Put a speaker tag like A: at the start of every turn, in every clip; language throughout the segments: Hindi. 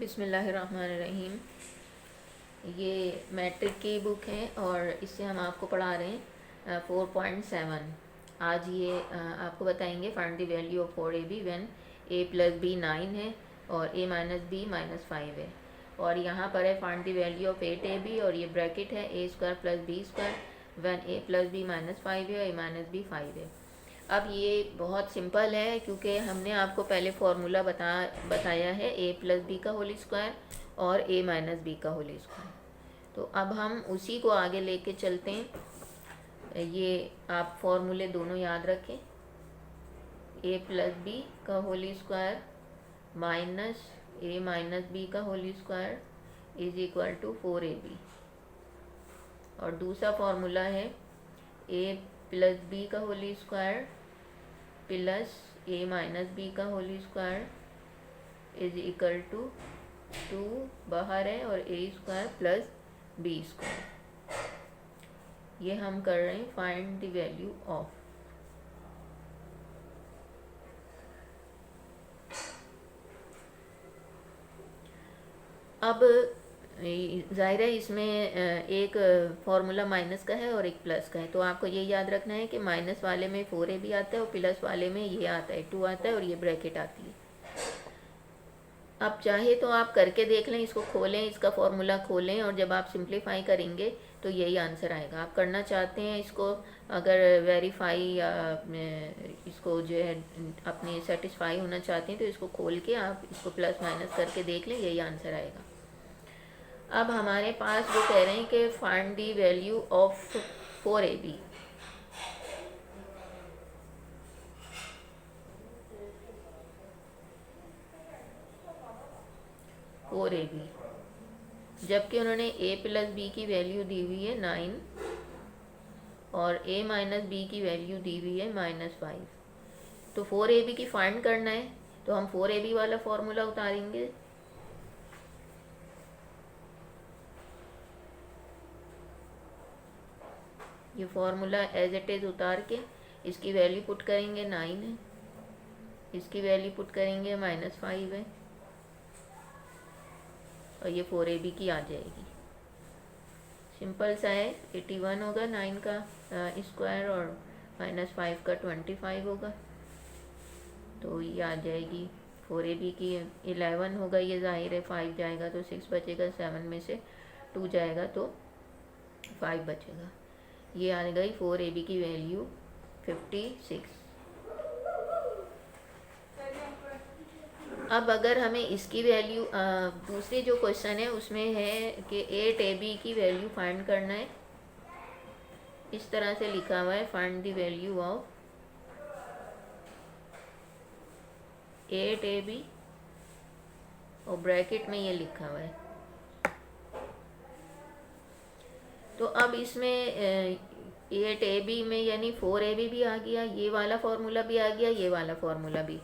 A: बिस्मिल्लाहिर्रहमानिर्रहीम। ये मैट्रिक की बुक है और इससे हम आपको पढ़ा रहे हैं 4.7। आज ये आपको बताएंगे find the value of 4ab when a plus b 9 है और a माइनस बी माइनस 5 है। और यहाँ पर है find the value of 8ab और ये ब्रैकेट है a square plus b square when a plus b minus 5 है और a माइनस बी 5 है। अब ये बहुत सिंपल है क्योंकि हमने आपको पहले फार्मूला बताया है a प्लस बी का होल स्क्वायर और a माइनस बी का होल स्क्वायर। तो अब हम उसी को आगे लेके चलते हैं। ये आप फॉर्मूले दोनों याद रखें, a प्लस बी का whole square minus a minus b का whole square is equal to 4ab। और दूसरा फार्मूला है a प्लस बी का whole square plus a minus b का whole square is equal to 2 बाहर है और a square plus b square. ये हम कर रहे हैं फाइंड द वैल्यू ऑफ। अब ज़ाहिर है इसमें एक फार्मूला माइनस का है और एक प्लस का है, तो आपको ये याद रखना है कि माइनस वाले में 4ab आता है और प्लस वाले में ये आता है 2 आता है और ये ब्रैकेट आती है। अब चाहे तो आप करके देख लें, इसको खोलें, इसका फार्मूला खोलें और जब आप सिंप्लीफाई करेंगे तो यही आंसर आएगा। आप करना चाहते हैं इसको अगर वेरीफाई या इसको जो है अपने सेटिस्फाई होना चाहते हैं तो इसको खोल के आप इसको प्लस माइनस करके देख लें, यही आंसर आएगा। अब हमारे पास वो कह रहे हैं कि find the value of 4ab। जबकि उन्होंने a प्लस बी की वैल्यू दी हुई है 9 और a माइनस बी की वैल्यू दी हुई है -5। तो 4ab की फाइंड करना है तो हम 4ab वाला फॉर्मूला उतारेंगे। ये फार्मूला एज इट इज़ उतार के इसकी वैल्यू पुट करेंगे 9 है, इसकी वैल्यू पुट करेंगे -5 है और ये 4ab की आ जाएगी। सिंपल सा है, 81 होगा 9 का स्क्वायर और -5 का 25 होगा, तो ये आ जाएगी 4ab की। 11 होगा, ये जाहिर है 5 जाएगा तो 6 बचेगा, 7 में से 2 जाएगा तो 5 बचेगा। ये आ गई 4ab की वैल्यू 56। अब अगर हमें इसकी वैल्यू दूसरी जो क्वेश्चन है उसमें है कि 8ab की वैल्यू फाइंड करना है। इस तरह से लिखा हुआ है find the value of 8ab और ब्रैकेट में ये लिखा हुआ है। तो अब इसमें 8ab में यानी 4ab भी आ गया, ये वाला फार्मूला भी आ गया, ये वाला फार्मूला भी,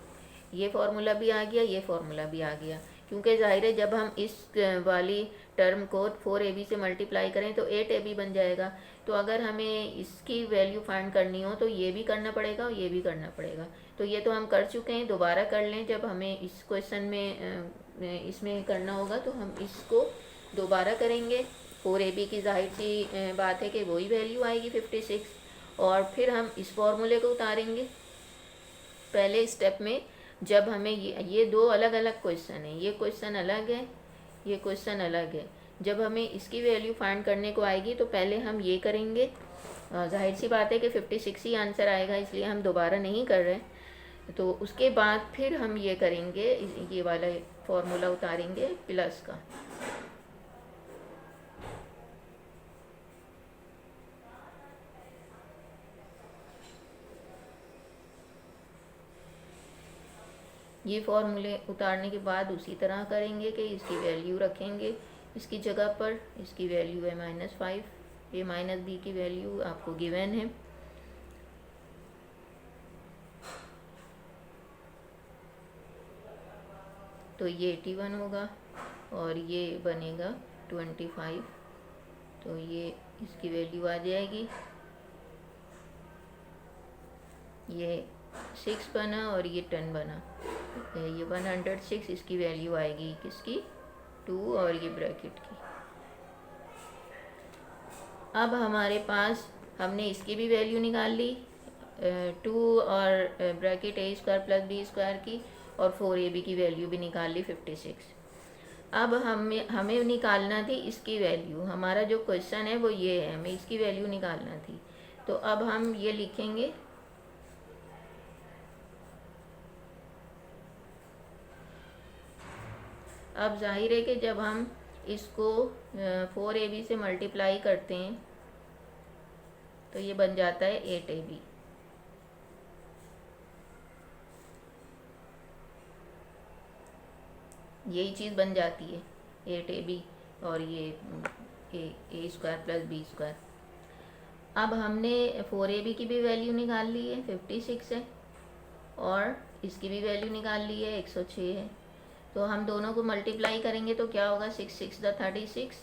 A: ये फार्मूला भी आ गया, ये फार्मूला भी आ गया। क्योंकि ज़ाहिर है जब हम इस वाली टर्म को 4ab से मल्टीप्लाई करें तो 8ab बन जाएगा। तो अगर हमें इसकी वैल्यू फाइंड करनी हो तो ये भी करना पड़ेगा और ये भी करना पड़ेगा। तो ये तो हम कर चुके हैं, दोबारा कर लें। जब हमें इस क्वेश्चन में इसमें करना होगा तो हम इसको दोबारा करेंगे। 4ab की जाहिर सी बात है कि वही वैल्यू आएगी 56 और फिर हम इस फॉर्मूले को उतारेंगे। पहले स्टेप में जब हमें ये दो अलग अलग क्वेश्चन है, ये क्वेश्चन अलग है, ये क्वेश्चन अलग है। जब हमें इसकी वैल्यू फाइंड करने को आएगी तो पहले हम ये करेंगे। जाहिर सी बात है कि 56 ही आंसर आएगा, इसलिए हम दोबारा नहीं कर रहे। तो उसके बाद फिर हम ये करेंगे, ये वाला फॉर्मूला उतारेंगे प्लस का। ये फॉर्मूले उतारने के बाद उसी तरह करेंगे कि इसकी वैल्यू रखेंगे इसकी जगह पर। इसकी वैल्यू है -5, ये माइनस बी की वैल्यू आपको गिवन है। तो ये 81 होगा और ये बनेगा 25। तो ये इसकी वैल्यू आ जाएगी, ये 6 बना और ये 10 बना। ये 106 इसकी वैल्यू आएगी किसकी, 2 और ये ब्रैकेट की। अब हमारे पास हमने इसकी भी वैल्यू निकाल ली 2 और bracket a square plus b square की, और 4ab की वैल्यू भी निकाल ली 56। अब हमें निकालना थी इसकी वैल्यू। हमारा जो क्वेश्चन है वो ये है, हमें इसकी वैल्यू निकालना थी। तो अब हम ये लिखेंगे अब जाहिर है कि जब हम इसको 4ab से मल्टीप्लाई करते हैं तो ये बन जाता है 8ab। यही चीज़ बन जाती है 8ab और ये ए स्क्वायर प्लस बी स्क्वायर। अब हमने 4ab की भी वैल्यू निकाल ली है 56 है, और इसकी भी वैल्यू निकाल ली है 106 है। तो हम दोनों को मल्टीप्लाई करेंगे तो क्या होगा 6 6 द 36।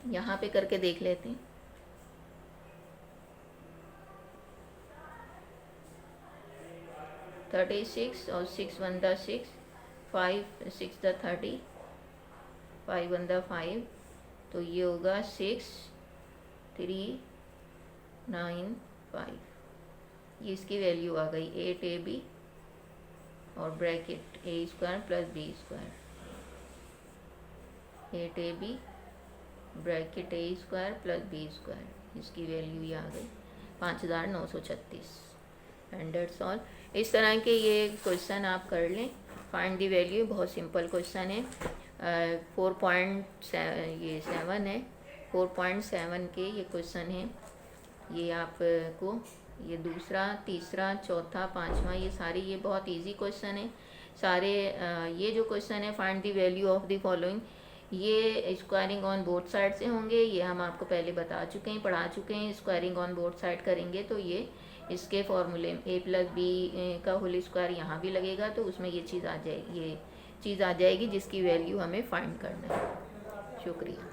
A: यहाँ पे करके देख लेते हैं। थर्टी सिक्स और 6 1 द 6, 5 6 द 30, 5 1 द 5, तो ये होगा 6 3 9 5। ये इसकी वैल्यू आ गई 8ab और bracket a square plus b square. 8ab bracket a square plus b square, इसकी वैल्यू ये आ गई 5936। And that's all. इस तरह के ये क्वेश्चन आप कर लें। फाइंड दी वैल्यू बहुत सिंपल क्वेश्चन है। 4.7 है, 4.7 के ये क्वेश्चन है। ये आपको ये दूसरा, तीसरा, चौथा, पांचवा, ये सारे ये बहुत इजी क्वेश्चन है सारे। ये जो क्वेश्चन है find the value of the following, ये स्क्वायरिंग ऑन बोथ साइड से होंगे। ये हम आपको पहले बता चुके हैं, पढ़ा चुके हैं। स्क्वायरिंग ऑन बोथ साइड करेंगे तो ये इसके फॉर्मूले a प्लस बी का होल स्क्वायर यहाँ भी लगेगा, तो उसमें ये चीज़ आ जाएगी, ये चीज़ आ जाएगी जिसकी वैल्यू हमें फाइंड करना है। शुक्रिया।